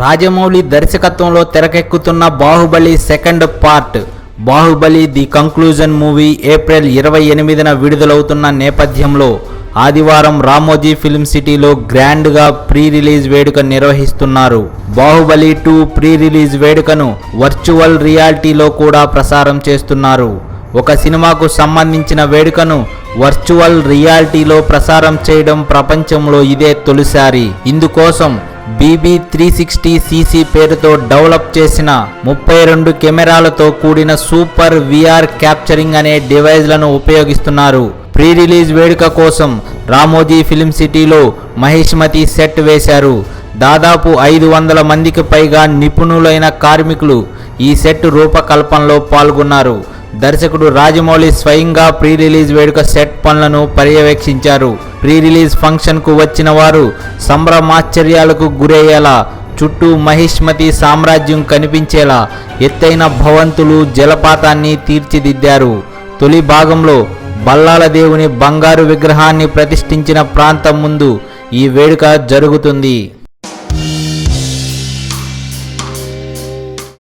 రాజమౌళి దర్శకత్వంలో తెరకెక్కుతున్న Baahubali second part Baahubali the conclusion movie April 28న విడుదలవుతున్న నేపథ్యంలో ఆదివారం రామోజీ ఫిల్మ్ సిటీలో గ్రాండ్గా ప్రీ రిలీజ్ వేడుక నిర్వహిస్తున్నారు. బాహుబలి 2 ప్రీ రిలీజ్ వేడుకను వర్చువల్ రియాలిటీలో కూడా ప్రసారం చేస్తున్నారు. ఒక సినిమాకు సంబంధించిన వేడుకను వర్చువల్ రియాలిటీలో ప్రసారం చేయడం ప్రపంచంలో ఇదే తొలిసారి. ఇందుకోసం BB360cc పేరుతో డెవలప్ చేసిన 32 కెమెరాలతో కూడిన సూపర్ VR క్యాప్చరింగ్ అనే డివైజ్లను ఉపయోగిస్తున్నారు. ప్రీ రిలీజ్ వేడుక కోసం రామోజీ ఫిల్మ్ సిటీలో మహిష్మతి సెట్ వేశారు. దాదాపు 500 మందికి పైగా నిపుణులైన కార్మికులు ఈ సెట్ రూపకల్పనలో పాల్గొన్నారు. దర్శకుడు రాజమౌళి స్వయంగా ప్రీ రిలీజ్ వేడుక సెట్ పనులను పర్యవేక్షించారు. ప్రీ రిలీజ్ ఫంక్షన్కు వచ్చిన వారు సంభ్రమాశ్చర్యాలకు గురయ్యేలా చుట్టూ మహిష్మతి సామ్రాజ్యం కనిపించేలా ఎత్తైన భవంతులు, జలపాతాన్ని తీర్చిదిద్దారు. తొలి భాగంలో బల్లాల దేవుని బంగారు విగ్రహాన్ని ప్రతిష్ఠించిన ప్రాంతం ముందు ఈ వేడుక జరుగుతుంది.